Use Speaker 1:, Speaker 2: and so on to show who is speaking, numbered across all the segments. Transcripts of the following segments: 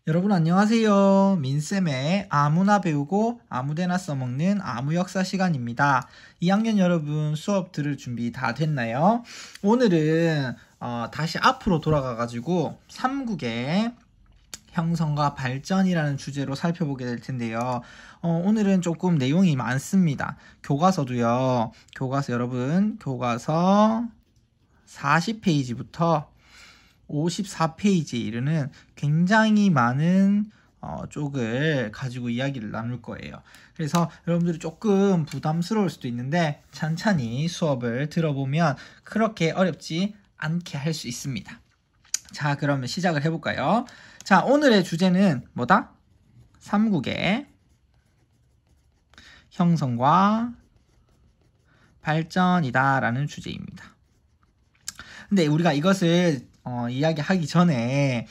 Speaker 1: 여러분 안녕하세요. 민쌤의 아무나 배우고 아무데나 써먹는 아무역사 시간입니다. 2학년 여러분 수업 들을 준비 다 됐나요? 오늘은 다시 앞으로 돌아가가지고 3국의 형성과 발전이라는 주제로 살펴보게 될 텐데요. 오늘은 조금 내용이 많습니다. 교과서도요. 교과서 40페이지부터 54페이지에 이르는 굉장히 많은 쪽을 가지고 이야기를 나눌 거예요. 그래서 여러분들이 조금 부담스러울 수도 있는데 찬찬히 수업을 들어보면 그렇게 어렵지 않게 할 수 있습니다. 자, 그러면 시작을 해볼까요? 자, 오늘의 주제는 뭐다? 3국의 형성과 발전이다 라는 주제입니다. 근데 우리가 이것을 이야기하기 전에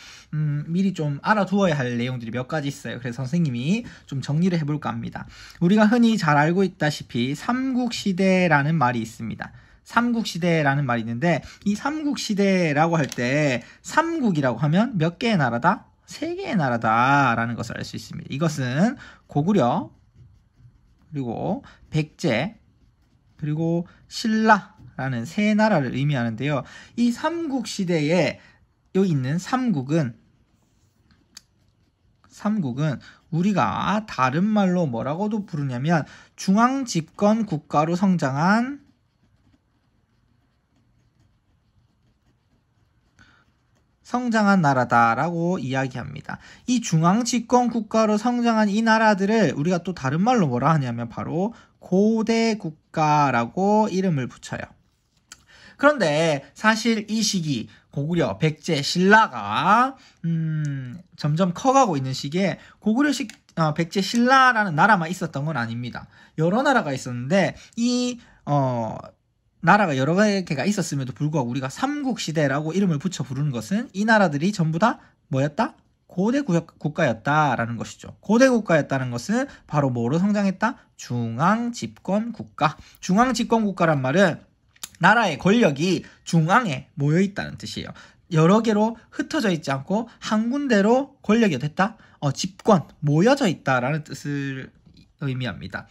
Speaker 1: 미리 좀 알아두어야 할 내용들이 몇 가지 있어요. 그래서 선생님이 좀 정리를 해볼까 합니다. 우리가 흔히 잘 알고 있다시피 삼국시대라는 말이 있습니다. 삼국시대라는 말이 있는데 이 삼국시대라고 할 때 삼국이라고 하면 몇 개의 나라다? 3개의 나라다라는 것을 알 수 있습니다. 이것은 고구려, 그리고 백제, 그리고 신라라는 3나라를 의미하는데요. 이 삼국시대에 여기 있는 삼국은 우리가 다른 말로 뭐라고도 부르냐면 중앙집권 국가로 성장한 나라다라고 이야기합니다. 이 중앙집권 국가로 성장한 이 나라들을 우리가 또 다른 말로 뭐라 하냐면 바로 고대 국가라고 이름을 붙여요. 그런데 사실 이 시기 고구려, 백제, 신라가 점점 커가고 있는 시기에 고구려, 백제, 신라라는 나라만 있었던 건 아닙니다. 여러 나라가 있었는데 이 나라가 여러 개가 있었음에도 불구하고 우리가 삼국시대라고 이름을 붙여 부르는 것은 이 나라들이 전부 다 뭐였다? 고대 국가였다라는 것이죠. 고대 국가였다는 것은 바로 뭐로 성장했다? 중앙집권 국가. 중앙집권 국가란 말은 나라의 권력이 중앙에 모여있다는 뜻이에요. 여러 개로 흩어져 있지 않고 한 군데로 권력이 됐다? 집권, 모여져 있다라는 뜻을 의미합니다.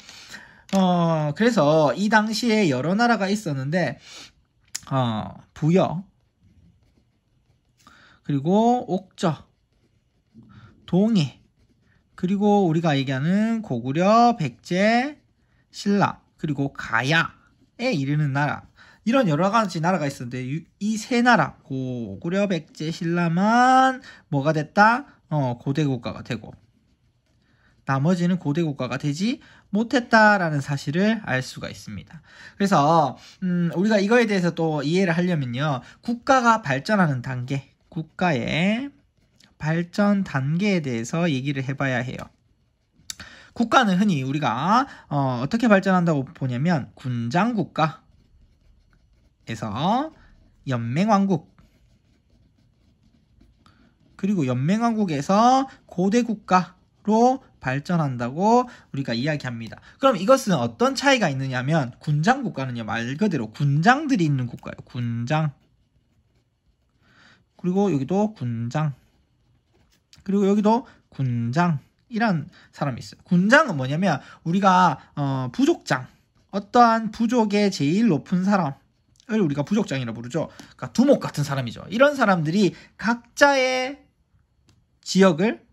Speaker 1: 그래서 이 당시에 여러 나라가 있었는데 부여, 그리고 옥저, 동해, 그리고 우리가 얘기하는 고구려, 백제, 신라, 그리고 가야에 이르는 나라, 이런 여러 가지 나라가 있었는데 이 3나라 고구려, 백제, 신라만 뭐가 됐다? 고대 국가가 되고 나머지는 고대 국가가 되지 못했다라는 사실을 알 수가 있습니다. 그래서 우리가 이거에 대해서 또 이해를 하려면요. 국가가 발전하는 단계, 국가의 발전 단계에 대해서 얘기를 해봐야 해요. 국가는 흔히 우리가 어떻게 발전한다고 보냐면 군장국가에서 연맹왕국, 그리고 연맹왕국에서 고대국가로 발전한다고 우리가 이야기합니다. 그럼 이것은 어떤 차이가 있느냐면 군장국가는요, 말 그대로 군장들이 있는 국가예요. 군장. 그리고 여기도 군장. 그리고 여기도 군장이란 사람이 있어요. 군장은 뭐냐면 우리가 부족장, 어떠한 부족의 제일 높은 사람을 우리가 부족장이라고 부르죠. 그러니까 두목 같은 사람이죠. 이런 사람들이 각자의 지역을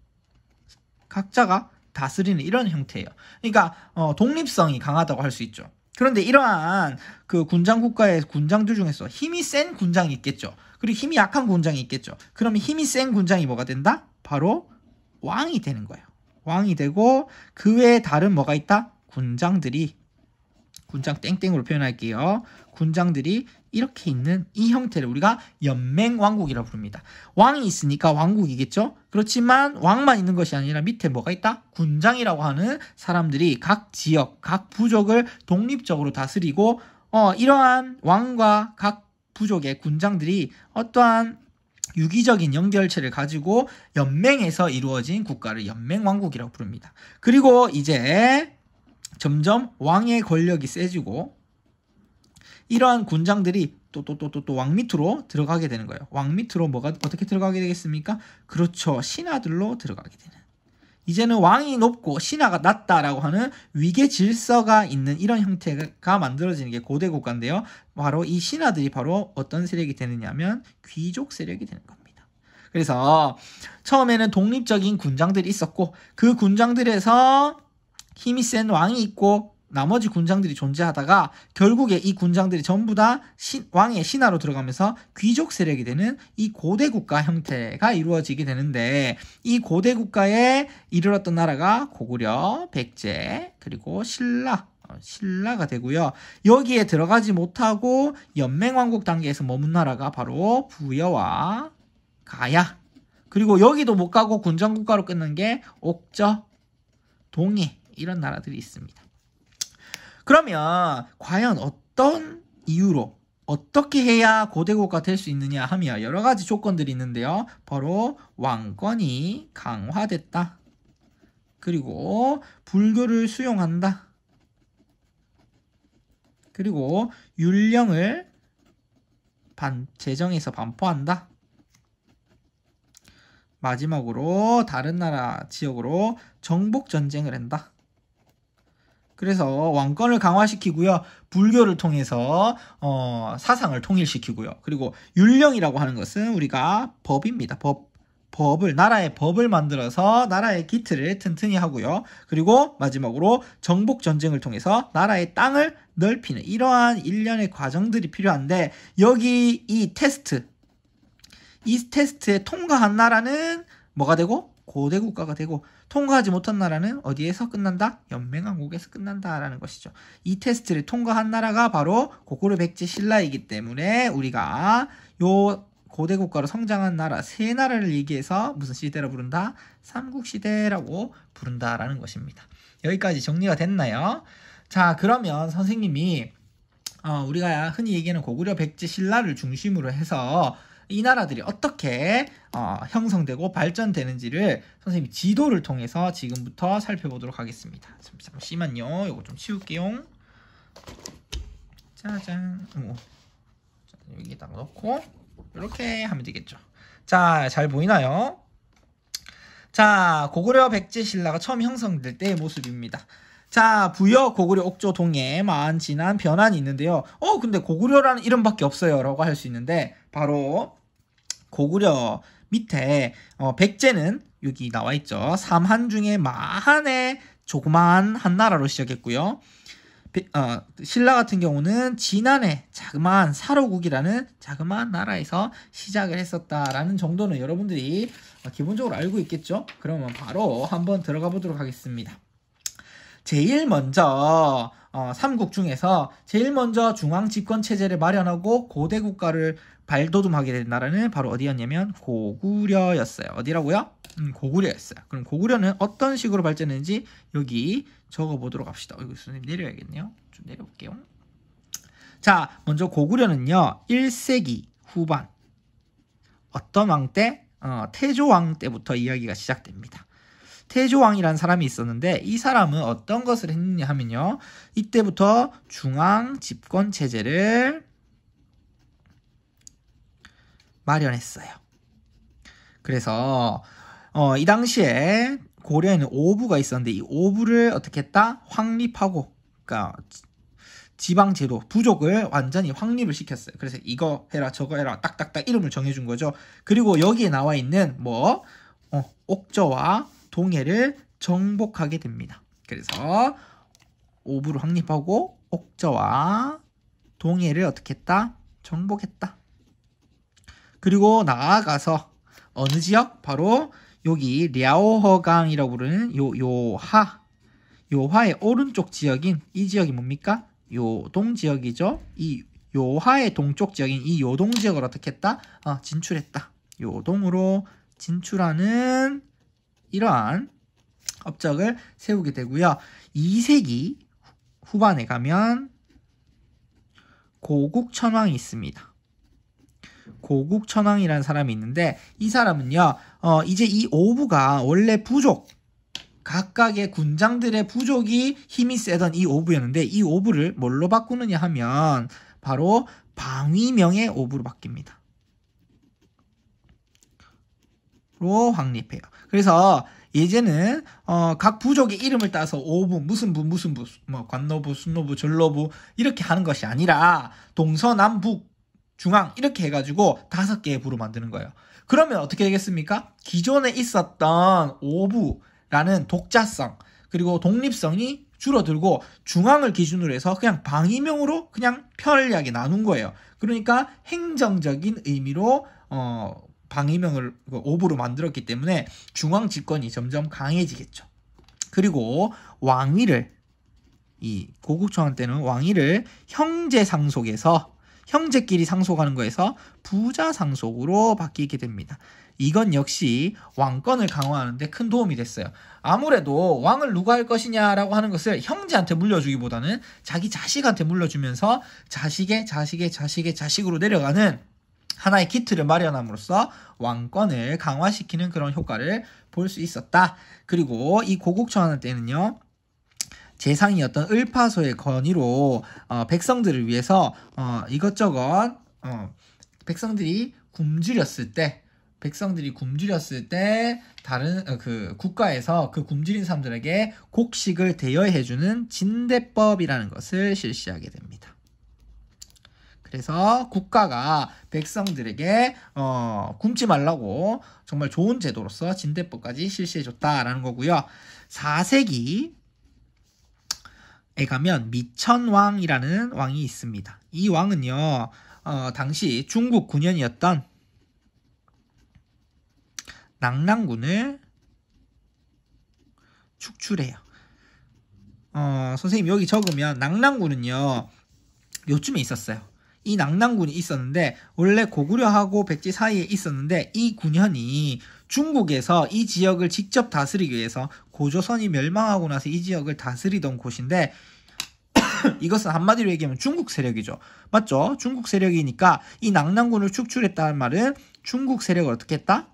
Speaker 1: 각자가 다스리는 이런 형태예요. 그러니까 독립성이 강하다고 할 수 있죠. 그런데 이러한 그 군장 국가의 군장들 중에서 힘이 센 군장이 있겠죠. 그리고 힘이 약한 군장이 있겠죠. 그러면 힘이 센 군장이 뭐가 된다? 바로 왕이 되는 거예요. 왕이 되고 그 외에 다른 뭐가 있다? 군장들이, 군장 땡땡으로 표현할게요. 군장들이 이렇게 있는 이 형태를 우리가 연맹왕국이라고 부릅니다. 왕이 있으니까 왕국이겠죠? 그렇지만 왕만 있는 것이 아니라 밑에 뭐가 있다? 군장이라고 하는 사람들이 각 지역, 각 부족을 독립적으로 다스리고 이러한 왕과 각 부족의 군장들이 어떠한 유기적인 연결체를 가지고 연맹해서 이루어진 국가를 연맹왕국이라고 부릅니다. 그리고 이제 점점 왕의 권력이 세지고 이러한 군장들이 또 왕 밑으로 들어가게 되는 거예요. 왕 밑으로 뭐가 어떻게 들어가게 되겠습니까? 그렇죠. 신하들로 들어가게 되는. 이제는 왕이 높고 신하가 낮다라고 하는 위계 질서가 있는 이런 형태가 만들어지는 게 고대 국가인데요. 바로 이 신하들이 바로 어떤 세력이 되느냐면 귀족 세력이 되는 겁니다. 그래서 처음에는 독립적인 군장들이 있었고 그 군장들에서 힘이 센 왕이 있고 나머지 군장들이 존재하다가 결국에 이 군장들이 전부 다 왕의 신하로 들어가면서 귀족 세력이 되는 이 고대 국가 형태가 이루어지게 되는데 이 고대 국가에 이르렀던 나라가 고구려, 백제, 그리고 신라가 되고요. 여기에 들어가지 못하고 연맹왕국 단계에서 머문 나라가 바로 부여와 가야, 그리고 여기도 못 가고 군정국가로 끝난 게 옥저, 동해 이런 나라들이 있습니다. 그러면 과연 어떤 이유로 어떻게 해야 고대국가 될 수 있느냐 하면 여러 가지 조건들이 있는데요. 바로 왕권이 강화됐다. 그리고 불교를 수용한다. 그리고 율령을 제정해서 반포한다. 마지막으로 다른 나라 지역으로 정복 전쟁을 한다. 그래서 왕권을 강화시키고요. 불교를 통해서 사상을 통일시키고요. 그리고 율령이라고 하는 것은 우리가 법입니다. 나라의 법을 만들어서 나라의 기틀을 튼튼히 하고요. 그리고 마지막으로 정복 전쟁을 통해서 나라의 땅을 넓히는 이러한 일련의 과정들이 필요한데 여기 이 테스트에 통과한 나라는 뭐가 되고? 고대 국가가 되고 통과하지 못한 나라는 어디에서 끝난다? 연맹왕국에서 끝난다라는 것이죠. 이 테스트를 통과한 나라가 바로 고구려, 백제, 신라이기 때문에 우리가 요 고대 국가로 성장한 나라 세 나라를 얘기해서 무슨 시대라고 부른다? 삼국시대라고 부른다라는 것입니다. 여기까지 정리가 됐나요? 자, 그러면 선생님이 우리가 흔히 얘기하는 고구려, 백제, 신라를 중심으로 해서 이 나라들이 어떻게 형성되고 발전되는지를 선생님이 지도를 통해서 지금부터 살펴보도록 하겠습니다. 잠시만요. 이거 좀 치울게요. 짜잔. 여기다가 넣고 이렇게 하면 되겠죠. 자, 잘 보이나요? 자, 고구려, 백제, 신라가 처음 형성될 때의 모습입니다. 자, 부여, 고구려, 옥조, 동해, 만, 진안, 변환이 있는데요. 근데 고구려라는 이름밖에 없어요 라고 할 수 있는데 바로 고구려 밑에 백제는 여기 나와 있죠. 삼한 중에 마한의 조그마한 한 나라로 시작했고요. 신라 같은 경우는 진안의 자그마한 사로국이라는 자그마한 나라에서 시작을 했었다라는 정도는 여러분들이 기본적으로 알고 있겠죠? 그러면 바로 한번 들어가 보도록 하겠습니다. 제일 먼저 삼국 중에서 제일 먼저 중앙 집권 체제를 마련하고 고대 국가를 발돋움하게 된 나라는 바로 어디였냐면 고구려였어요. 어디라고요? 고구려였어요. 그럼 고구려는 어떤 식으로 발전했는지 여기 적어보도록 합시다. 여기 선생님 내려야겠네요. 좀 내려볼게요. 자, 먼저 고구려는요 1세기 후반 어떤 왕 때? 태조왕 때부터 이야기가 시작됩니다. 태조왕이라는 사람이 있었는데 이 사람은 어떤 것을 했느냐 하면요. 이때부터 중앙 집권 체제를 마련했어요. 그래서 이 당시에 고려에는 오부가 있었는데 이 오부를 어떻게 했다? 확립하고 그러니까 지방제도, 부족을 완전히 확립을 시켰어요. 그래서 이거 해라 저거 해라 딱딱딱 이름을 정해준 거죠. 그리고 여기에 나와 있는 옥저와 동해를 정복하게 됩니다. 그래서 오부를 확립하고 옥저와 동해를 어떻게 했다? 정복했다. 그리고 나아가서 어느 지역? 바로 여기 랴오허강이라고 부르는 요하의 오른쪽 지역인 이 지역이 뭡니까? 요동 지역이죠. 이 요하의 동쪽 지역인 이 요동 지역을 어떻게 했다? 진출했다. 요동으로 진출하는 이러한 업적을 세우게 되고요. 2세기 후반에 가면 고국천왕이 있습니다. 고국천왕이라는 사람이 있는데 이 사람은요 이제 이 오부가 원래 부족 각각의 군장들의 부족이 힘이 세던 이 오부였는데 이 오부를 뭘로 바꾸느냐 하면 바로 방위명의 오부로 바뀝니다. 로 확립해요. 그래서 예제는 각 부족의 이름을 따서 오부, 무슨 부, 뭐 관노부, 순노부, 전노부 이렇게 하는 것이 아니라 동서남북 중앙 이렇게 해가지고 5개의 부로 만드는 거예요. 그러면 어떻게 되겠습니까? 기존에 있었던 오부라는 독자성 그리고 독립성이 줄어들고 중앙을 기준으로 해서 그냥 방위명으로 그냥 편리하게 나눈 거예요. 그러니까 행정적인 의미로 방위명을 오부로 만들었기 때문에 중앙 집권이 점점 강해지겠죠. 그리고 왕위를 이 고국청한 때는 왕위를 형제 상속에서 형제끼리 상속하는 거에서 부자 상속으로 바뀌게 됩니다. 이건 역시 왕권을 강화하는 데 큰 도움이 됐어요. 아무래도 왕을 누가 할 것이냐라고 하는 것을 형제한테 물려주기보다는 자기 자식한테 물려주면서 자식의 자식으로 내려가는 하나의 기틀을 마련함으로써 왕권을 강화시키는 그런 효과를 볼 수 있었다. 그리고 이 고국청하는 때는요. 재상이었던 을파소의 건의로 백성들을 위해서 이것저것 백성들이 굶주렸을 때 다른 그 국가에서 그 굶주린 사람들에게 곡식을 대여해주는 진대법이라는 것을 실시하게 됩니다. 그래서 국가가 백성들에게 굶지 말라고 정말 좋은 제도로서 진대법까지 실시해줬다라는 거고요. 4세기에 가면 미천왕이라는 왕이 있습니다. 이 왕은요, 당시 중국 군현이었던 낙랑군을 축출해요. 선생님 여기 적으면 낙랑군은요, 요쯤에 있었어요. 이 낙랑군이 있었는데 원래 고구려하고 백제 사이에 있었는데 이 군현이 중국에서 이 지역을 직접 다스리기 위해서 고조선이 멸망하고 나서 이 지역을 다스리던 곳인데 이것은 한마디로 얘기하면 중국 세력이죠. 맞죠? 중국 세력이니까 이 낙랑군을 축출했다는 말은 중국 세력을 어떻게 했다?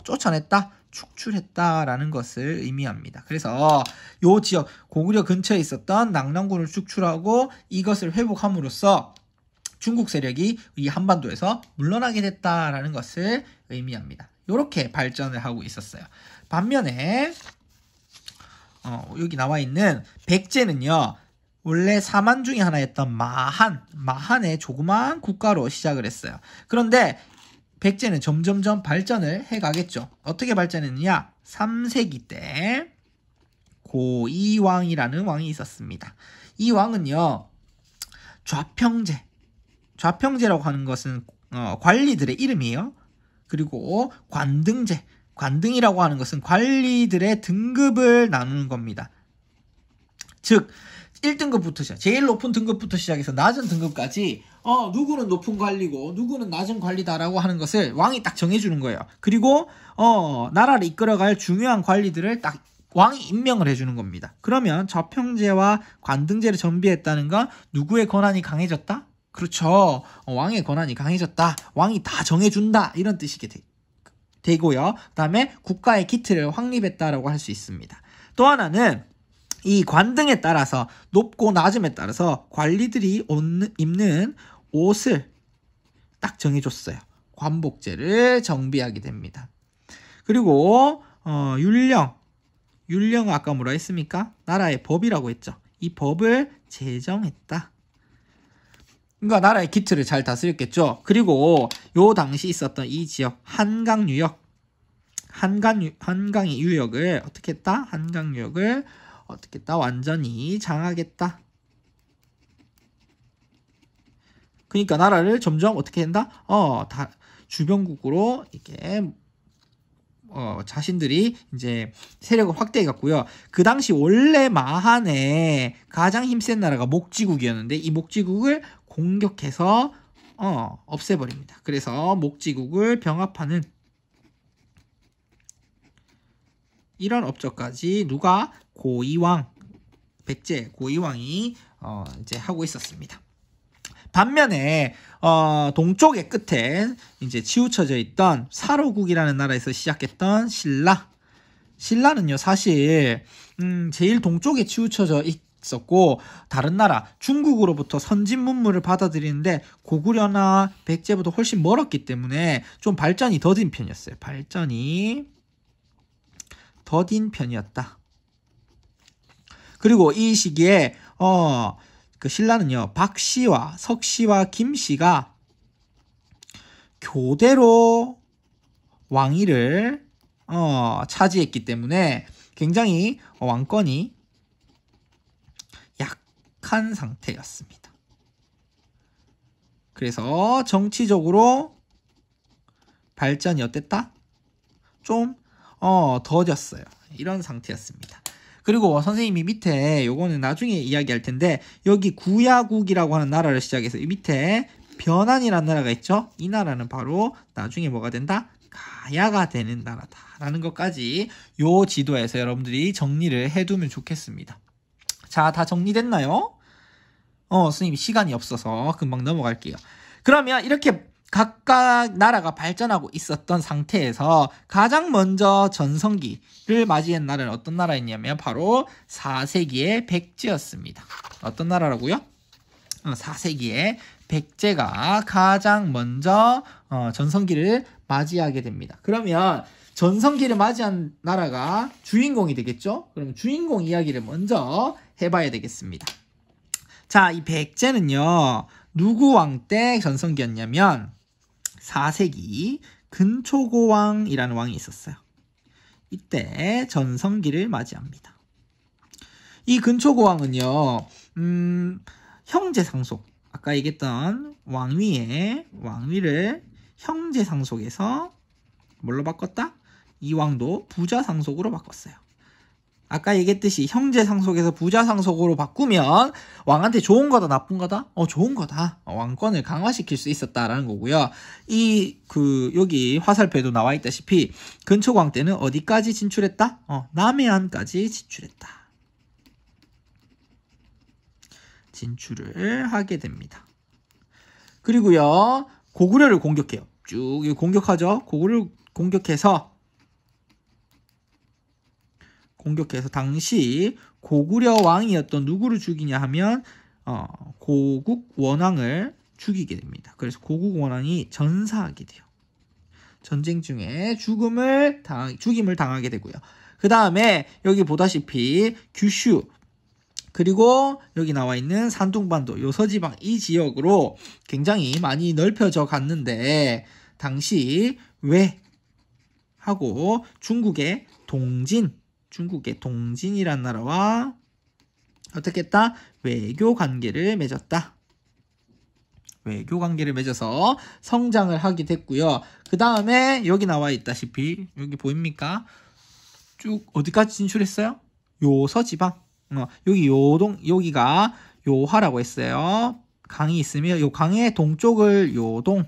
Speaker 1: 쫓아냈다. 축출했다라는 것을 의미합니다. 그래서 이 지역 고구려 근처에 있었던 낙랑군을 축출하고 이것을 회복함으로써 중국 세력이 이 한반도에서 물러나게 됐다라는 것을 의미합니다. 이렇게 발전을 하고 있었어요. 반면에 여기 나와 있는 백제는요. 원래 사만 중에 하나였던 마한의 조그만 국가로 시작을 했어요. 그런데 백제는 점점점 발전을 해가겠죠. 어떻게 발전했느냐? 3세기 때 고이왕이라는 왕이 있었습니다. 이 왕은요. 좌평제라고 하는 것은 관리들의 이름이에요. 그리고 관등이라고 하는 것은 관리들의 등급을 나누는 겁니다. 즉 1등급부터 제일 높은 등급부터 시작해서 낮은 등급까지 누구는 높은 관리고 누구는 낮은 관리다라고 하는 것을 왕이 딱 정해주는 거예요. 그리고 나라를 이끌어갈 중요한 관리들을 딱 왕이 임명을 해주는 겁니다. 그러면 좌평제와 관등제를 정비했다는 건 누구의 권한이 강해졌다? 그렇죠. 왕의 권한이 강해졌다. 왕이 다 정해준다. 이런 뜻이 되고요. 그 다음에 국가의 기틀을 확립했다라고 할 수 있습니다. 또 하나는 이 관등에 따라서 높고 낮음에 따라서 관리들이 입는 옷을 딱 정해줬어요. 관복제를 정비하게 됩니다. 그리고 율령은 아까 뭐라 했습니까? 나라의 법이라고 했죠. 이 법을 제정했다. 그러니까 나라의 기틀을 잘 다스렸겠죠. 그리고 요 당시 있었던 이 지역 한강의 유역을 어떻게 했다? 한강유역을 어떻게 했다? 완전히 장악했다. 그러니까 나라를 점점 어떻게 한다? 주변국으로 이렇게 자신들이 이제 세력을 확대해 갔고요. 그 당시 원래 마한의 가장 힘센 나라가 목지국이었는데 이 목지국을 공격해서 없애버립니다. 그래서 목지국을 병합하는 이런 업적까지 누가? 백제 고이왕이 이제 하고 있었습니다. 반면에 동쪽의 끝에 이제 치우쳐져 있던 사로국이라는 나라에서 시작했던 신라는요 사실 제일 동쪽에 치우쳐져 있었고 다른 나라 중국으로부터 선진 문물을 받아들이는데 고구려나 백제보다 훨씬 멀었기 때문에 좀 발전이 더딘 편이었어요. 발전이 더딘 편이었다. 그리고 이 시기에 그 신라는요, 박씨와 석씨와 김씨가 교대로 왕위를 차지했기 때문에 굉장히 왕권이 약한 상태였습니다. 그래서 정치적으로 발전이 어땠다? 좀 더뎠어요. 이런 상태였습니다. 그리고 선생님이 밑에 요거는 나중에 이야기할 텐데 여기 구야국이라고 하는 나라를 시작해서 이 밑에 변안이라는 나라가 있죠. 이 나라는 바로 나중에 뭐가 된다? 가야가 되는 나라다라는 것까지 요 지도에서 여러분들이 정리를 해두면 좋겠습니다. 자, 다 정리됐나요? 선생님 시간이 없어서 금방 넘어갈게요. 그러면 이렇게 각각 나라가 발전하고 있었던 상태에서 가장 먼저 전성기를 맞이한 나라는 어떤 나라였냐면 바로 4세기의 백제였습니다. 어떤 나라라고요? 4세기의 백제가 가장 먼저 전성기를 맞이하게 됩니다. 그러면 전성기를 맞이한 나라가 주인공이 되겠죠? 그럼 주인공 이야기를 먼저 해봐야 되겠습니다. 자, 이 백제는요, 누구 왕 때 전성기였냐면 4세기 근초고왕이라는 왕이 있었어요. 이때 전성기를 맞이합니다. 이 근초고왕은요, 형제 상속, 아까 얘기했던 왕위를 형제 상속에서 뭘로 바꿨다? 이 왕도 부자 상속으로 바꿨어요. 아까 얘기했듯이 형제 상속에서 부자 상속으로 바꾸면 왕한테 좋은 거다 나쁜 거다? 좋은 거다. 왕권을 강화시킬 수 있었다라는 거고요. 여기 화살표에도 나와 있다시피 근초고왕 때는 어디까지 진출했다? 남해안까지 진출했다. 진출을 하게 됩니다. 그리고요, 고구려를 공격해요. 쭉 공격하죠. 고구려를 공격해서 당시 고구려 왕이었던 누구를 죽이냐 하면 고국 원왕을 죽이게 됩니다. 그래서 고국 원왕이 전사하게 돼요. 전쟁 중에 죽임을 당하게 되고요. 그 다음에 여기 보다시피 규슈 그리고 여기 나와 있는 산둥반도 요서지방 이 지역으로 굉장히 많이 넓혀져 갔는데 당시 왜 하고 중국의 동진이라는 나라와 어떻게 했다? 외교 관계를 맺었다. 외교 관계를 맺어서 성장을 하게 됐고요. 그 다음에 여기 나와 있다시피 여기 보입니까? 쭉 어디까지 진출했어요? 요서지방. 여기가 요하라고 했어요. 강이 있으면 요 강의 동쪽을 요동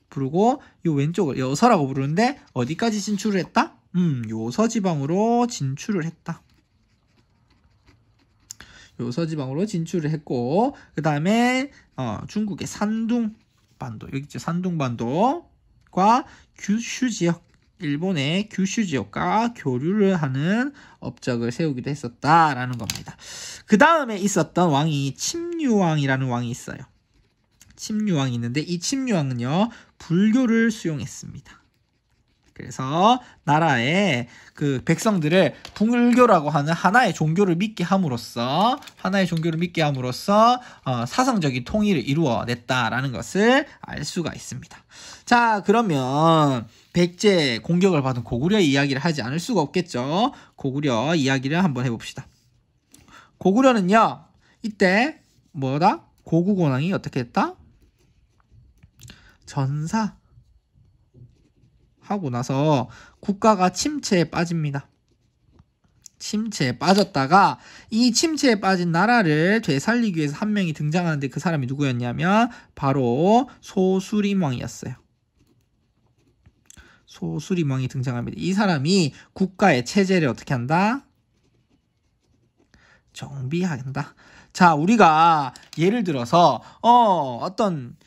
Speaker 1: 부르고 요 왼쪽을 여서라고 부르는데 어디까지 진출을 했다? 요서지방으로 진출을 했다. 요서지방으로 진출을 했고 그 다음에 중국의 산둥반도 여기 있죠. 산둥반도과 규슈 지역 일본의 규슈 지역과 교류를 하는 업적을 세우기도 했었다라는 겁니다. 그 다음에 있었던 왕이 침류왕이라는 왕이 있어요. 침류왕이 있는데 이 침류왕은요 불교를 수용했습니다. 그래서 나라의 그 백성들을 불교라고 하는 하나의 종교를 믿게 함으로써 사상적인 통일을 이루어냈다라는 것을 알 수가 있습니다. 자, 그러면 백제 공격을 받은 고구려 이야기를 하지 않을 수가 없겠죠. 고구려 이야기를 한번 해봅시다. 고구려는요 이때 뭐다? 고국원왕이 어떻게 했다? 전사 하고 나서 국가가 침체에 빠집니다. 침체에 빠졌다가 이 침체에 빠진 나라를 되살리기 위해서 한 명이 등장하는데 그 사람이 누구였냐면 바로 소수림왕이었어요. 소수림왕이 등장합니다. 이 사람이 국가의 체제를 어떻게 한다? 정비한다. 자, 우리가 예를 들어서 어떤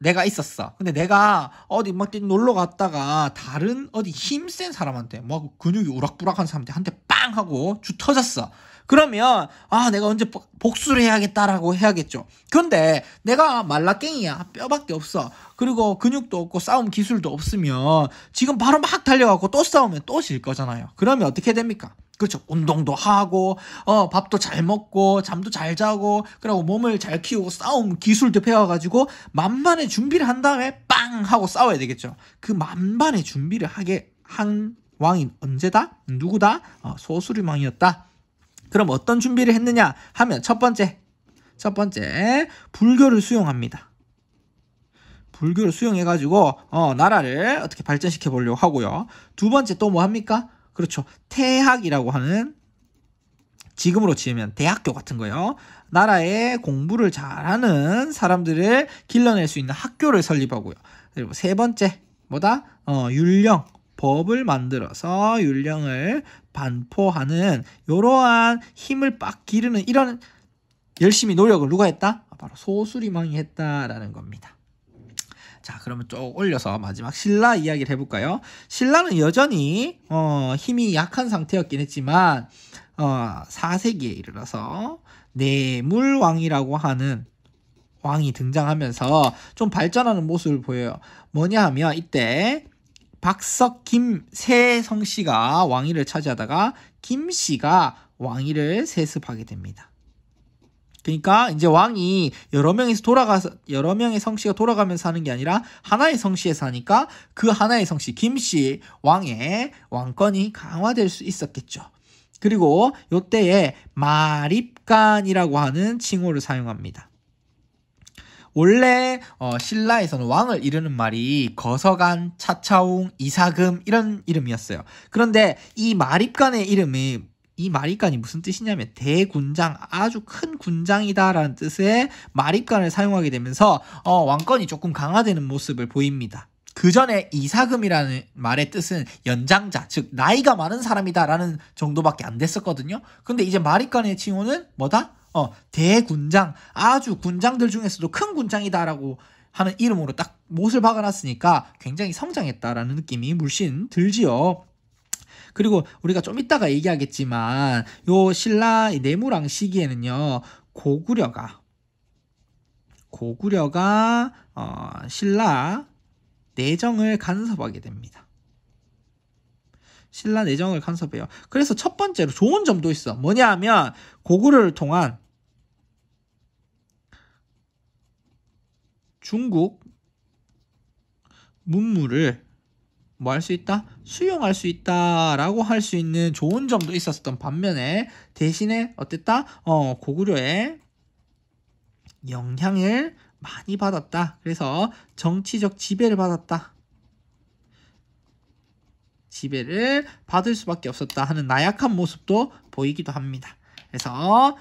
Speaker 1: 내가 있었어. 근데 내가 어디 막 놀러 갔다가 다른 어디 힘센 사람한테 막 근육이 우락부락한 사람한테 한 대 빵 빵 하고 주 터졌어. 그러면 내가 언제 복수를 해야겠다라고 해야겠죠. 그런데 내가 말라깽이야. 뼈밖에 없어. 그리고 근육도 없고 싸움 기술도 없으면 지금 바로 막 달려가고 또 싸우면 또 질 거잖아요. 그러면 어떻게 됩니까? 그렇죠. 운동도 하고 밥도 잘 먹고 잠도 잘 자고 그리고 몸을 잘 키우고 싸움 기술도 배워가지고 만반의 준비를 한 다음에 빵 하고 싸워야 되겠죠. 그 만반의 준비를 하게 한 왕이 언제다? 누구다? 소수림왕이었다. 그럼 어떤 준비를 했느냐 하면 첫 번째 불교를 수용합니다. 불교를 수용해가지고 나라를 어떻게 발전시켜 보려고 하고요. 두 번째 또 뭐 합니까? 그렇죠. 태학이라고 하는 지금으로 치면 대학교 같은 거요. 나라에 공부를 잘하는 사람들을 길러낼 수 있는 학교를 설립하고요. 그리고 세 번째 뭐다? 율령. 법을 만들어서 율령을 반포하는 이러한 힘을 빡 기르는 이런 열심히 노력을 누가 했다? 바로 소수림왕이 했다라는 겁니다. 자, 그러면 쭉 올려서 마지막 신라 이야기를 해볼까요? 신라는 여전히 힘이 약한 상태였긴 했지만 4세기에 이르러서 내물왕이라고 하는 왕이 등장하면서 좀 발전하는 모습을 보여요. 뭐냐 하면 이때 박석, 김, 세 성씨가 왕위를 차지하다가 김씨가 왕위를 세습하게 됩니다. 그러니까 이제 왕이 여러 명의 성씨가 돌아가면서 하는 게 아니라 하나의 성씨에서 하니까 그 하나의 성씨 김씨 왕의 왕권이 강화될 수 있었겠죠. 그리고 이때에 마립간이라고 하는 칭호를 사용합니다. 원래 신라에서는 왕을 이르는 말이 거서간, 차차웅, 이사금 이런 이름이었어요. 그런데 이 마립간의 이름이 이 마립간이 무슨 뜻이냐면 대군장, 아주 큰 군장이다라는 뜻의 마립간을 사용하게 되면서 왕권이 조금 강화되는 모습을 보입니다. 그 전에 이사금이라는 말의 뜻은 연장자, 즉 나이가 많은 사람이다라는 정도밖에 안 됐었거든요. 근데 이제 마립간의 칭호는 뭐다? 대군장, 아주 군장들 중에서도 큰 군장이다라고 하는 이름으로 딱 못을 박아놨으니까 굉장히 성장했다라는 느낌이 물씬 들지요. 그리고 우리가 좀 이따가 얘기하겠지만 요 신라 내무랑 시기에는요 고구려가 신라 내정을 간섭하게 됩니다. 신라 내정을 간섭해요. 그래서 첫 번째로 좋은 점도 있어. 뭐냐 하면 고구려를 통한 중국 문물을 뭐 할 수 있다? 수용할 수 있다라고 할 수 있는 좋은 점도 있었던 반면에 대신에 어땠다? 고구려의 영향을 많이 받았다. 그래서 정치적 지배를 받았다. 지배를 받을 수밖에 없었다 하는 나약한 모습도 보이기도 합니다. 그래서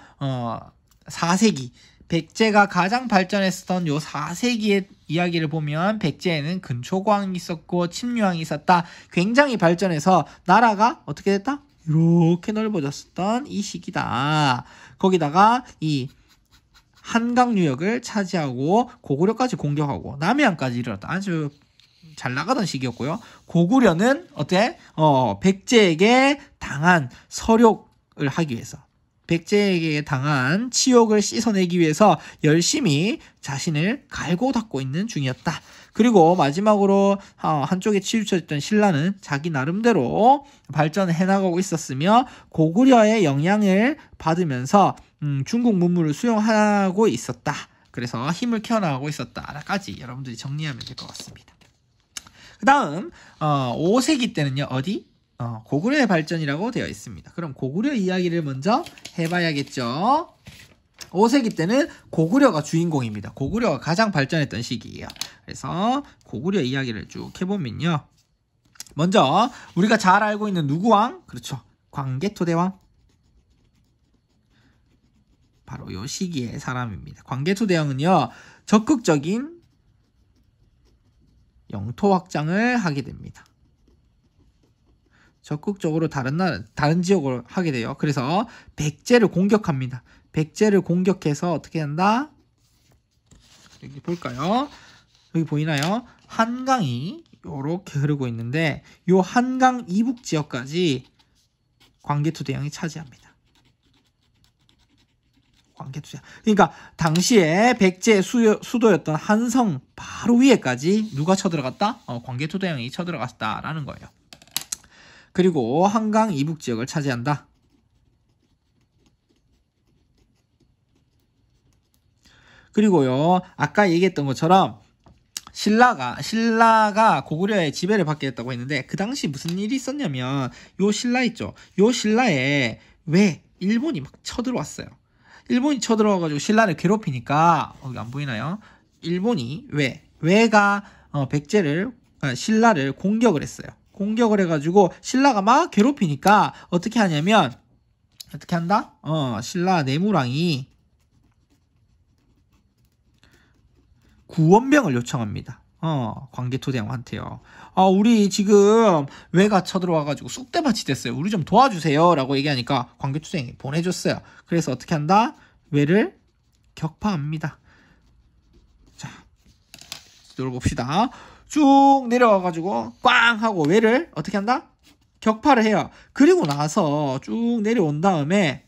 Speaker 1: 4세기 백제가 가장 발전했었던 요 4세기의 이야기를 보면 백제에는 근초고왕이 있었고 침류왕이 있었다. 굉장히 발전해서 나라가 어떻게 됐다? 이렇게 넓어졌었던 이 시기다. 거기다가 이 한강 유역을 차지하고 고구려까지 공격하고 남해안까지 이르렀다. 아주 잘 나가던 시기였고요. 고구려는 어때? 백제에게 당한 서욕을 하기 위해서 백제에게 당한 치욕을 씻어내기 위해서 열심히 자신을 갈고 닦고 있는 중이었다. 그리고 마지막으로 한쪽에 치우쳐있던 신라는 자기 나름대로 발전을 해나가고 있었으며 고구려의 영향을 받으면서 중국 문물을 수용하고 있었다. 그래서 힘을 키워나가고 있었다까지 여러분들이 정리하면 될 것 같습니다. 그 다음 5세기 때는요. 어디? 고구려의 발전이라고 되어 있습니다. 그럼 고구려 이야기를 먼저 해봐야겠죠. 5세기 때는 고구려가 주인공입니다. 고구려가 가장 발전했던 시기예요. 그래서 고구려 이야기를 쭉 해보면요. 먼저 우리가 잘 알고 있는 누구 왕? 그렇죠. 광개토대왕. 바로 이 시기의 사람입니다. 광개토대왕은요. 적극적인 영토 확장을 하게 됩니다. 적극적으로 다른 지역으로 하게 돼요. 그래서 백제를 공격합니다. 백제를 공격해서 어떻게 한다? 여기 볼까요? 여기 보이나요? 한강이 이렇게 흐르고 있는데 이 한강 이북 지역까지 광개토대왕이 차지합니다. 광개토대왕. 그러니까 당시에 백제의 수도였던 한성 바로 위에까지 누가 쳐들어갔다? 광개토대왕이 쳐들어갔다라는 거예요. 그리고 한강 이북 지역을 차지한다. 그리고요, 아까 얘기했던 것처럼 신라가 고구려의 지배를 받게 됐다고 했는데, 그 당시 무슨 일이 있었냐면, 요 신라 있죠? 요 신라에 왜 일본이 막 쳐들어왔어요. 일본이 쳐들어와가지고 신라를 괴롭히니까, 여기 안 보이나요? 일본이 왜가 신라를 공격을 했어요. 공격을 해가지고 신라가 막 괴롭히니까 어떻게 하냐면, 어떻게 한다? 신라 내무랑이 구원병을 요청합니다. 광개토대왕한테요. 우리 지금 왜가 쳐들어와가지고 쑥대밭이 됐어요. 우리 좀 도와주세요. 라고 얘기하니까 광개토대왕이 보내줬어요. 그래서 어떻게 한다? 왜를 격파합니다. 자, 들어봅시다. 쭉 내려와가지고 꽝 하고 왜를 어떻게 한다? 격파를 해요. 그리고 나서 쭉 내려온 다음에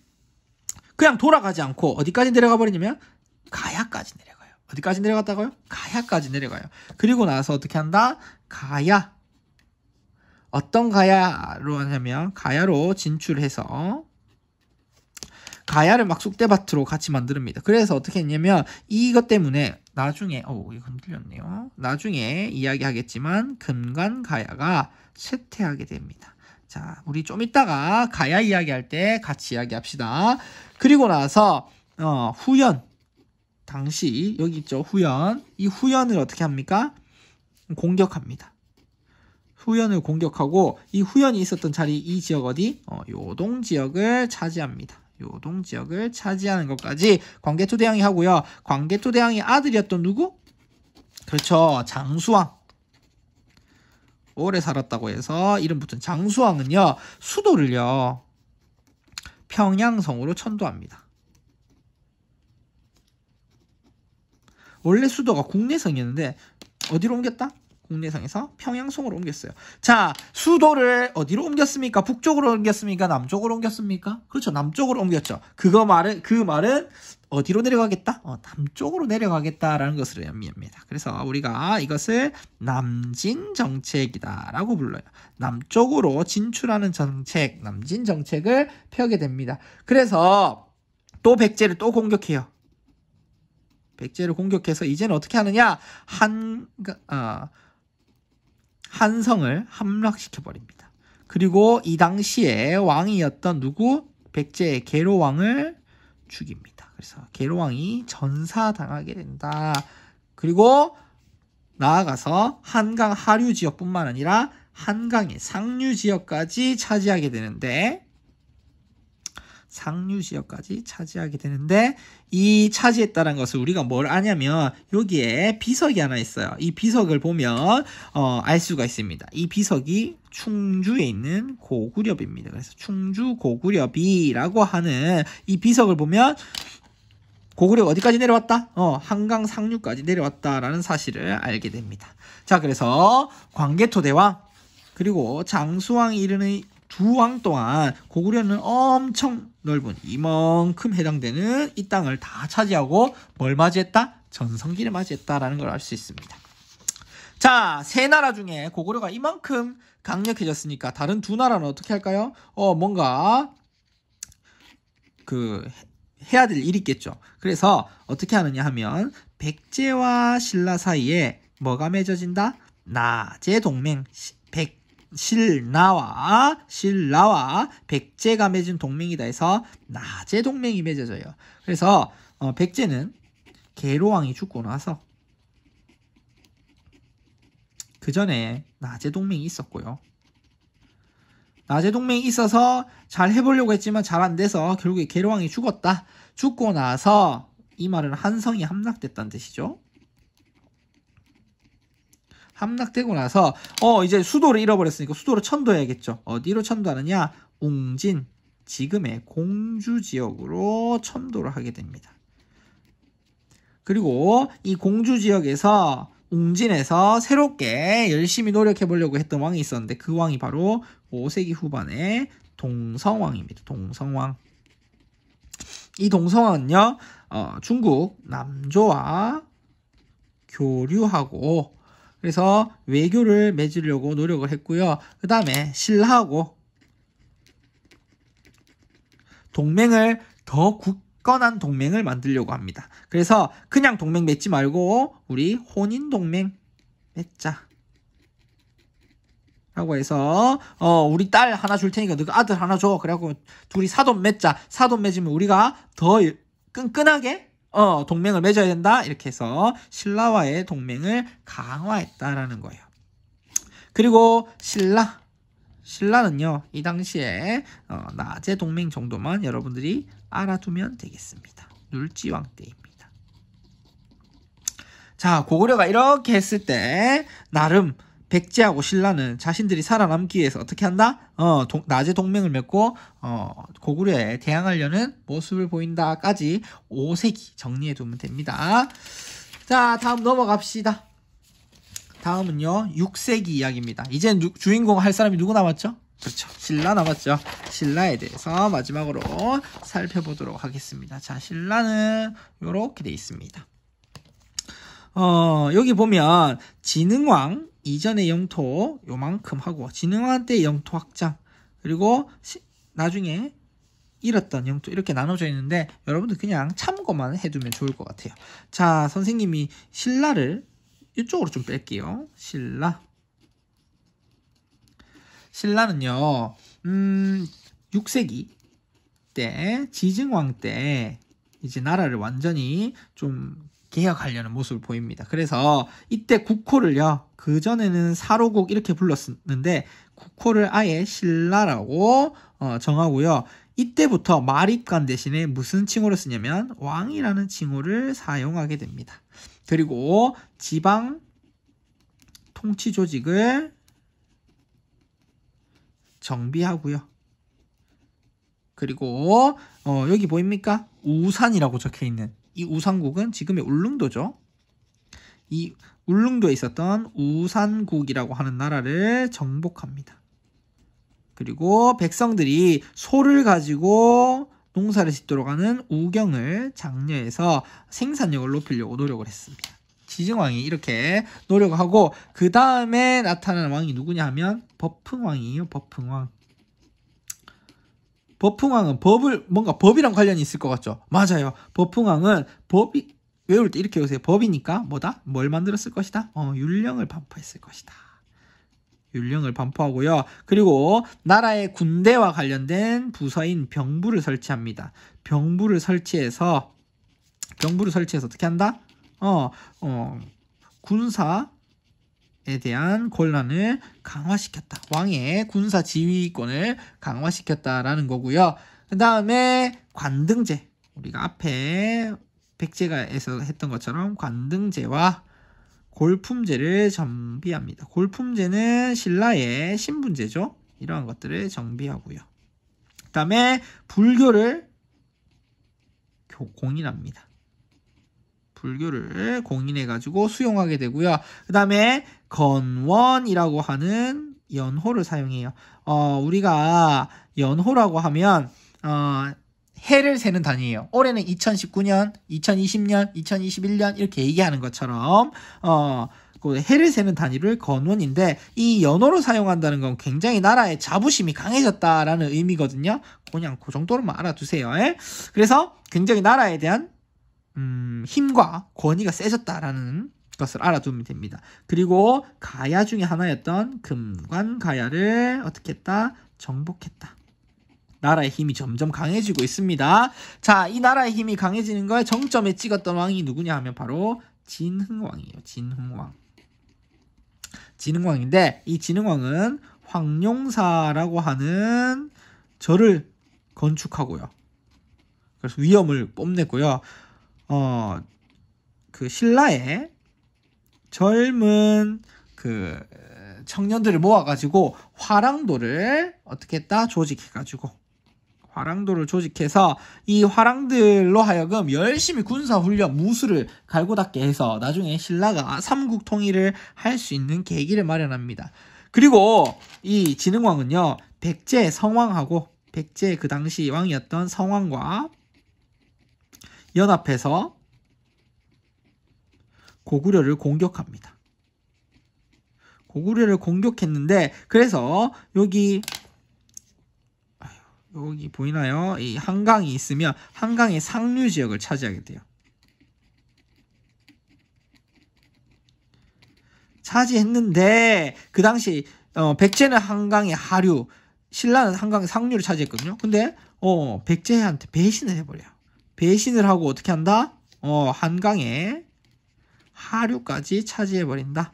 Speaker 1: 그냥 돌아가지 않고 어디까지 내려가 버리냐면 가야까지 내려가요. 어디까지 내려갔다고요? 가야까지 내려가요. 그리고 나서 어떻게 한다? 가야. 어떤 가야로 하냐면 가야로 진출해서 가야를 막 쑥대밭으로 같이 만듭니다. 그래서 어떻게 했냐면 이것 때문에 나중에 이거 흔들렸네요. 나중에 이야기하겠지만 금관가야가 쇠퇴하게 됩니다. 자, 우리 좀 이따가 가야 이야기할 때 같이 이야기합시다. 그리고 나서 후연. 당시 여기 있죠. 후연. 이 후연을 어떻게 합니까? 공격합니다. 후연을 공격하고 이 후연이 있었던 자리 이 지역 어디? 요동 지역을 차지합니다. 요동 지역을 차지하는 것까지 광개토대왕이 하고요. 광개토대왕의 아들이었던 누구? 그렇죠. 장수왕. 오래 살았다고 해서 이름 붙은 장수왕은요. 수도를요. 평양성으로 천도합니다. 원래 수도가 국내성이었는데 어디로 옮겼다? 국내성에서 평양성으로 옮겼어요. 자, 수도를 어디로 옮겼습니까? 북쪽으로 옮겼습니까? 남쪽으로 옮겼습니까? 그렇죠. 남쪽으로 옮겼죠. 그 말은 어디로 내려가겠다? 남쪽으로 내려가겠다라는 것을 의미합니다. 그래서 우리가 이것을 남진정책이다라고 불러요. 남쪽으로 진출하는 정책, 남진정책을 펴게 됩니다. 그래서 또 백제를 또 공격해요. 백제를 공격해서 이제는 어떻게 하느냐? 한성을 함락시켜버립니다. 그리고 이 당시에 왕이었던 누구? 백제의 계로왕을 죽입니다. 그래서 계로왕이 전사당하게 된다. 그리고 나아가서 한강 하류 지역뿐만 아니라 한강의 상류 지역까지 차지하게 되는데 이 차지했다는 것을 우리가 뭘 아냐면 여기에 비석이 하나 있어요. 이 비석을 보면 알 수가 있습니다. 이 비석이 충주에 있는 고구려비입니다. 그래서 충주 고구려비라고 하는 이 비석을 보면 고구려가 어디까지 내려왔다? 한강 상류까지 내려왔다라는 사실을 알게 됩니다. 자, 그래서 광개토대왕 그리고 장수왕이 이르는 두 왕 동안 고구려는 엄청 넓은 이만큼 해당되는 이 땅을 다 차지하고 뭘 맞이했다? 전성기를 맞이했다라는 걸 알 수 있습니다. 자, 세 나라 중에 고구려가 이만큼 강력해졌으니까 다른 두 나라는 어떻게 할까요? 뭔가 해야 될 일이 있겠죠. 그래서 어떻게 하느냐 하면 백제와 신라 사이에 뭐가 맺어진다? 나제 동맹. 신라와 백제가 맺은 동맹이다 해서 나제 동맹이 맺어져요. 그래서 백제는 계로왕이 죽고 나서 그 전에 나제 동맹이 있었고요. 나제 동맹이 있어서 잘 해보려고 했지만 잘 안 돼서 결국에 계로왕이 죽었다. 죽고 나서 이 말은 한성이 함락됐다는 뜻이죠. 함락되고 나서 이제 수도를 잃어버렸으니까 수도를 천도해야겠죠. 어디로 천도하느냐? 웅진, 지금의 공주 지역으로 천도를 하게 됩니다. 그리고 이 공주 지역에서 웅진에서 새롭게 열심히 노력해 보려고 했던 왕이 있었는데 그 왕이 바로 5세기 후반의 동성왕입니다. 동성왕. 이 동성왕은요, 중국 남조와 교류하고 그래서 외교를 맺으려고 노력을 했고요. 그 다음에 신라하고 동맹을 더 굳건한 동맹을 만들려고 합니다. 그래서 그냥 동맹 맺지 말고 우리 혼인 동맹 맺자 라고 해서 우리 딸 하나 줄 테니까 너가 아들 하나 줘. 그래갖고 둘이 사돈 맺자. 사돈 맺으면 우리가 더 끈끈하게 동맹을 맺어야 된다. 이렇게 해서 신라와의 동맹을 강화했다라는 거예요. 그리고 신라는요, 이 당시에 낮의 동맹 정도만 여러분들이 알아두면 되겠습니다. 눌지왕 때입니다. 자, 고구려가 이렇게 했을 때 나름 백제하고 신라는 자신들이 살아남기 위해서 어떻게 한다? 낮의 동맹을 맺고 고구려에 대항하려는 모습을 보인다까지 5세기 정리해 두면 됩니다. 자, 다음 넘어갑시다. 다음은요, 6세기 이야기입니다. 이제 주인공 할 사람이 누구 남았죠? 그렇죠. 신라 남았죠. 신라에 대해서 마지막으로 살펴보도록 하겠습니다. 자, 신라는 이렇게 돼 있습니다. 여기 보면 진흥왕 이전의 영토 요만큼 하고 진흥왕 때의 영토 확장 그리고 나중에 잃었던 영토 이렇게 나눠져 있는데 여러분들 그냥 참고만 해두면 좋을 것 같아요. 자, 선생님이 신라를 이쪽으로 좀 뺄게요. 신라는요 6세기 때 지증왕 때 이제 나라를 완전히 좀 개혁하려는 모습을 보입니다. 그래서 이때 국호를요, 그전에는 사로국 이렇게 불렀는데 국호를 아예 신라라고 정하고요. 이때부터 마립관 대신에 무슨 칭호를 쓰냐면 왕이라는 칭호를 사용하게 됩니다. 그리고 지방 통치 조직을 정비하고요. 그리고 여기 보입니까? 우산이라고 적혀있는 이 우산국은 지금의 울릉도죠. 이 울릉도에 있었던 우산국이라고 하는 나라를 정복합니다. 그리고 백성들이 소를 가지고 농사를 짓도록 하는 우경을 장려해서 생산력을 높이려고 노력을 했습니다. 지증왕이 이렇게 노력을 하고 그 다음에 나타나는 왕이 누구냐 하면 버풍왕이에요. 버풍왕. 버풍왕은 뭔가 법이랑 관련이 있을 것 같죠? 맞아요. 버풍왕은 법이, 외울 때 이렇게 외우세요. 법이니까 뭐다? 뭘 만들었을 것이다? 율령을 반포했을 것이다. 율령을 반포하고요. 그리고 나라의 군대와 관련된 부서인 병부를 설치합니다. 병부를 설치해서 어떻게 한다? 군사에 대한 권한을 강화시켰다. 왕의 군사 지휘권을 강화시켰다라는 거고요. 그 다음에 관등제. 우리가 앞에 백제가에서 했던 것처럼 관등제와 골품제를 정비합니다. 골품제는 신라의 신분제죠. 이러한 것들을 정비하고요. 그 다음에 불교를 공인합니다. 불교를 공인해가지고 수용하게 되고요. 그 다음에 건원이라고 하는 연호를 사용해요. 우리가 연호라고 하면 해를 세는 단위예요. 올해는 2019년, 2020년, 2021년 이렇게 얘기하는 것처럼 그 해를 세는 단위를 건원인데 이 연호로 사용한다는 건 굉장히 나라의 자부심이 강해졌다라는 의미거든요. 그냥 그 정도로만 알아두세요. 그래서 굉장히 나라에 대한 힘과 권위가 세졌다라는 것을 알아두면 됩니다. 그리고 가야 중에 하나였던 금관가야를 어떻게 했다? 정복했다. 나라의 힘이 점점 강해지고 있습니다. 자, 이 나라의 힘이 강해지는 거에 정점에 찍었던 왕이 누구냐 하면 바로 진흥왕이에요. 진흥왕인데 이 진흥왕은 황룡사라고 하는 절을 건축하고요. 그래서 위엄을 뽐냈고요. 그 신라의 젊은 그 청년들을 모아가지고 화랑도를 어떻게 했다? 조직해가지고 화랑도를 조직해서 이 화랑들로 하여금 열심히 군사훈련 무술을 갈고 닦게 해서 나중에 신라가 삼국 통일을 할 수 있는 계기를 마련합니다. 그리고 이 진흥왕은요, 백제 성왕하고 백제 그 당시 왕이었던 성왕과 연합해서 고구려를 공격합니다. 고구려를 공격했는데, 그래서 여기 보이나요? 이 한강이 있으면 한강의 상류 지역을 차지하게 돼요. 차지했는데 그 당시 백제는 한강의 하류, 신라는 한강의 상류를 차지했거든요. 근데 백제한테 배신을 해버려요. 배신을 하고 어떻게 한다? 한강의 하류까지 차지해버린다.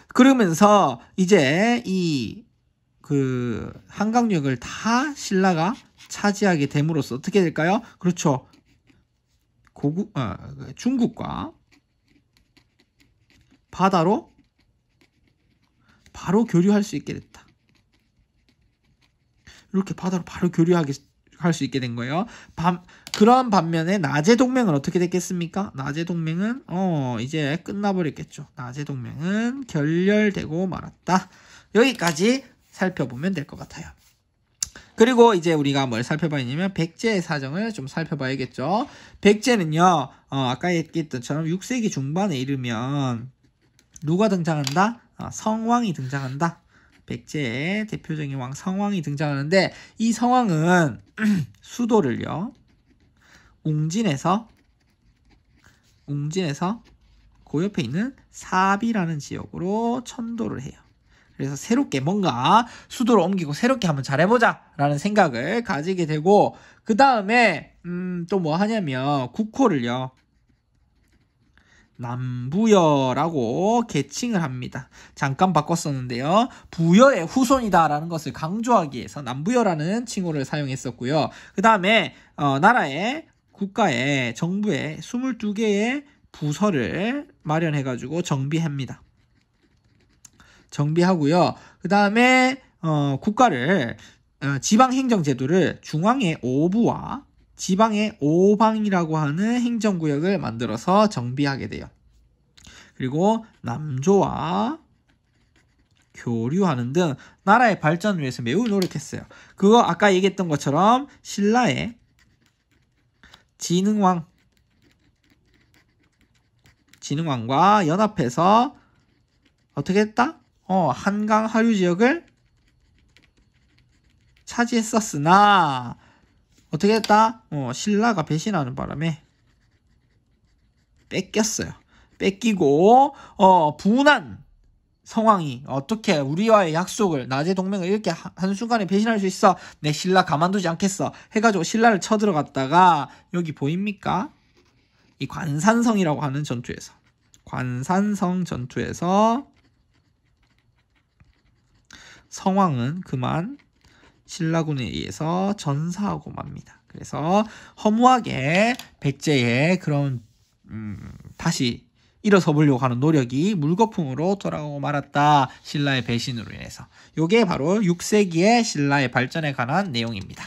Speaker 1: 그러면서 이제 그 한강역을 다 신라가 차지하게 됨으로써 어떻게 될까요? 그렇죠. 중국과 바다로 바로 교류할 수 있게 됐다. 이렇게 바다로 바로 할 수 있게 된 거예요. 그런 반면에 나제 동맹은 어떻게 됐겠습니까? 나제 동맹은 이제 끝나버렸겠죠. 나제 동맹은 결렬되고 말았다. 여기까지 살펴보면 될 것 같아요. 그리고 이제 우리가 뭘 살펴봐야냐면 백제의 사정을 좀 살펴봐야겠죠. 백제는요, 아까 얘기했던 것처럼 6세기 중반에 이르면 누가 등장한다? 성왕이 등장한다. 백제의 대표적인 왕 성왕이 등장하는데, 이 성왕은 수도를요, 웅진에서 그 옆에 있는 사비라는 지역으로 천도를 해요. 그래서 새롭게 뭔가 수도를 옮기고 새롭게 한번 잘해보자 라는 생각을 가지게 되고, 그 다음에 또 뭐 하냐면 국호를요, 남부여라고 계칭을 합니다. 잠깐 바꿨었는데요. 부여의 후손이다 라는 것을 강조하기 위해서 남부여라는 칭호를 사용했었고요. 그 다음에 나라의 국가의 정부에 22개의 부서를 마련해가지고 정비합니다. 정비하고요. 그 다음에 국가를 지방행정제도를 중앙의 5부와 지방의 5방이라고 하는 행정구역을 만들어서 정비하게 돼요. 그리고 남조와 교류하는 등 나라의 발전을 위해서 매우 노력했어요. 그거 아까 얘기했던 것처럼 신라의 진흥왕과 연합해서 어떻게 했다? 한강 하류 지역을 차지했었으나 어떻게 했다? 신라가 배신하는 바람에 뺏겼어요. 뺏기고 분한 성왕이 어떻게 우리와의 약속을, 나제 동맹을 이렇게 한순간에 배신할 수 있어? 내 신라 가만두지 않겠어 해가지고 신라를 쳐들어갔다가, 여기 보입니까? 이 관산성이라고 하는 전투에서, 관산성 전투에서 성왕은 그만 신라군에 의해서 전사하고 맙니다. 그래서 허무하게 백제의 그런 다시 일어서 보려고 하는 노력이 물거품으로 돌아오고 말았다. 신라의 배신으로 인해서. 이게 바로 6세기의 신라의 발전에 관한 내용입니다.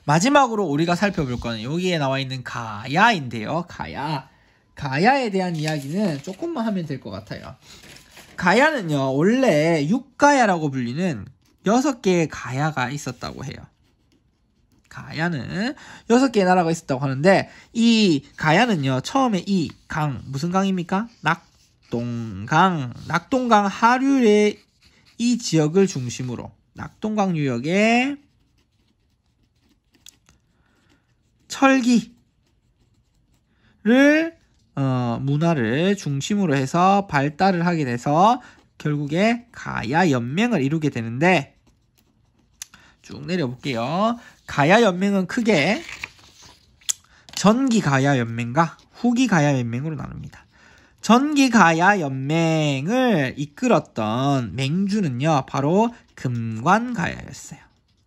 Speaker 1: 마지막으로 우리가 살펴볼 거는 여기에 나와 있는 가야인데요. 가야에 대한 이야기는 조금만 하면 될 것 같아요. 가야는요, 원래 육가야라고 불리는 6개의 가야가 있었다고 해요. 가야는 6개의 나라가 있었다고 하는데, 이 가야는요, 처음에 이 강, 무슨 강입니까? 낙동강 하류의 이 지역을 중심으로, 낙동강 유역의 철기를 문화를 중심으로 해서 발달을 하게 돼서 결국에 가야 연맹을 이루게 되는데, 쭉 내려볼게요. 가야 연맹은 크게 전기 가야 연맹과 후기 가야 연맹으로 나눕니다. 전기 가야 연맹을 이끌었던 맹주는요, 바로 금관가야였어요.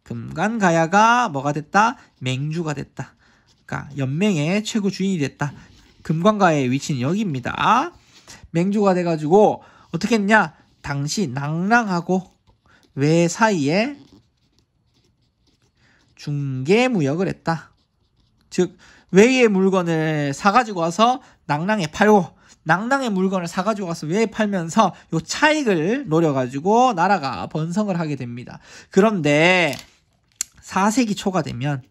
Speaker 1: 금관가야가 뭐가 됐다? 맹주가 됐다. 그러니까 연맹의 최고 주인이 됐다. 금관가야의 위치는 여기입니다. 맹주가 돼가지고 어떻게 했냐? 당시 낭랑하고 외 사이에 중개무역을 했다. 즉 외의 물건을 사가지고 와서 낭낭에 팔고 낭낭의 물건을 사가지고 와서 외에 팔면서 요 차익을 노려가지고 나라가 번성을 하게 됩니다. 그런데 4세기 초가 되면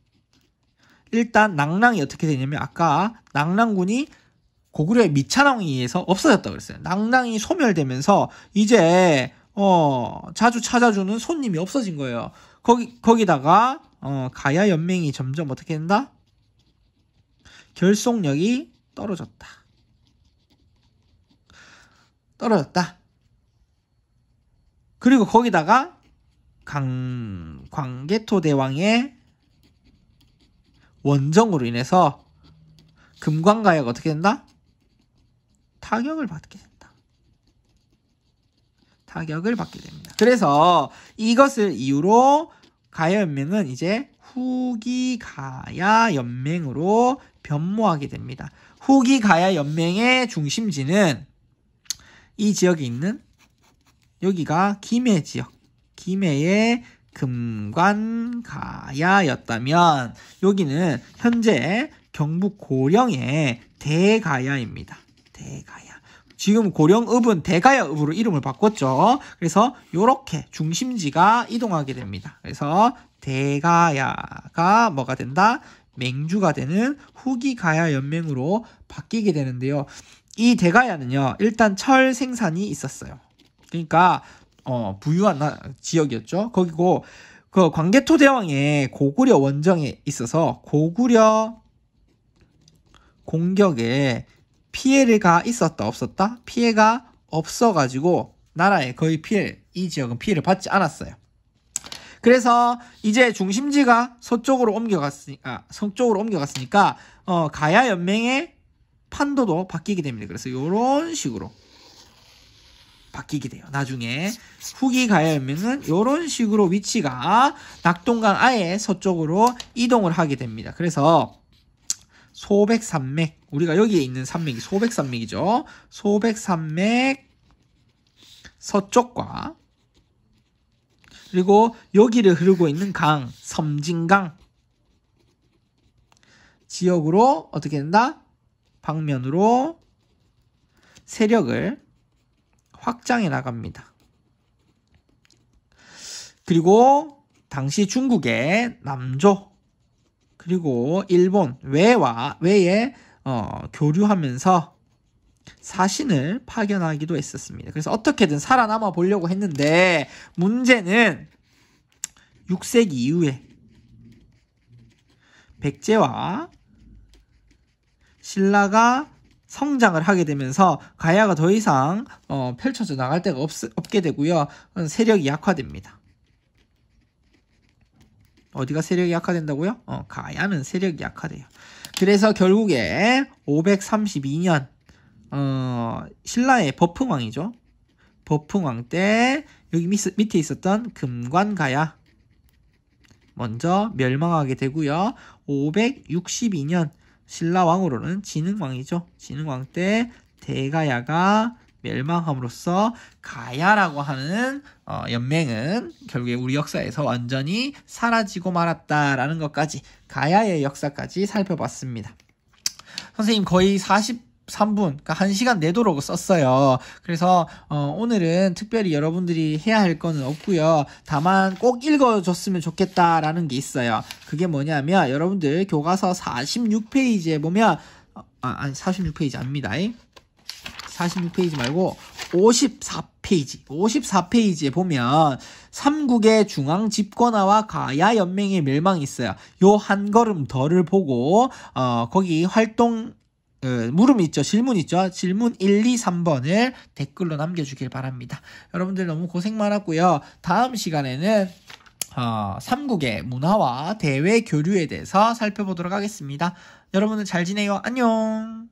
Speaker 1: 일단 낭낭이 어떻게 되냐면 아까 낭낭군이 고구려의 미찬왕에 의해서 없어졌다고 그랬어요. 낭낭이 소멸되면서 이제 자주 찾아주는 손님이 없어진 거예요. 거기다가 가야 연맹이 점점 어떻게 된다? 결속력이 떨어졌다. 그리고 거기다가 광개토 대왕의 원정으로 인해서 금관가야가 어떻게 된다? 타격을 받게 된다. 타격을 받게 됩니다. 그래서 이것을 이유로 가야 연맹은 이제 후기 가야 연맹으로 변모하게 됩니다. 후기 가야 연맹의 중심지는 이 지역에 있는 여기가 김해 지역, 김해의 금관가야였다면 여기는 현재 경북 고령의 대가야입니다. 대가야. 지금 고령읍은 대가야읍으로 이름을 바꿨죠. 그래서 이렇게 중심지가 이동하게 됩니다. 그래서 대가야가 뭐가 된다? 맹주가 되는 후기가야 연맹으로 바뀌게 되는데요. 이 대가야는요, 일단 철 생산이 있었어요. 그러니까 부유한 지역이었죠. 거기고 그 광개토 대왕의 고구려 원정에 있어서 고구려 공격에 피해가 있었다 없었다? 피해가 없어가지고 나라에 거의 이 지역은 피해를 받지 않았어요. 그래서 이제 중심지가 서쪽으로 옮겨갔으니까 가야 연맹의 판도도 바뀌게 됩니다. 그래서 이런 식으로 바뀌게 돼요. 나중에 후기 가야 연맹은 이런 식으로 위치가 낙동강 아예 서쪽으로 이동을 하게 됩니다. 그래서 소백산맥, 우리가 여기에 있는 산맥이 소백산맥이죠. 소백산맥 서쪽과 그리고 여기를 흐르고 있는 강, 섬진강 지역으로 어떻게 된다? 방면으로 세력을 확장해 나갑니다. 그리고 당시 중국의 남조 그리고 일본 외에 교류하면서 사신을 파견하기도 했었습니다. 그래서 어떻게든 살아남아 보려고 했는데 문제는 6세기 이후에 백제와 신라가 성장을 하게 되면서 가야가 더 이상 펼쳐져 나갈 데가 없게 되고요. 세력이 약화됩니다. 어디가 세력이 약화된다고요? 가야는 세력이 약화돼요. 그래서 결국에 532년 신라의 버풍왕이죠. 버풍왕 때 여기 밑에 있었던 금관가야 먼저 멸망하게 되고요. 562년 신라왕으로는 진흥왕이죠. 진흥왕 때 대가야가 멸망함으로써 가야라고 하는 연맹은 결국에 우리 역사에서 완전히 사라지고 말았다라는 것까지 가야의 역사까지 살펴봤습니다. 선생님 거의 43분, 그러니까 1시간 내도록 썼어요. 그래서 오늘은 특별히 여러분들이 해야 할 거는 없고요. 다만 꼭 읽어줬으면 좋겠다라는 게 있어요. 그게 뭐냐면 여러분들 교과서 46페이지에 보면 아니 46페이지 아닙니다. 46페이지 말고 54페이지에 보면 삼국의 중앙 집권화와 가야 연맹의 멸망이 있어요. 요 한 걸음 더를 보고 거기 활동 물음 있죠. 질문 있죠. 질문 1, 2, 3번을 댓글로 남겨주길 바랍니다. 여러분들 너무 고생 많았고요. 다음 시간에는 삼국의 문화와 대외 교류에 대해서 살펴보도록 하겠습니다. 여러분들 잘 지내요. 안녕.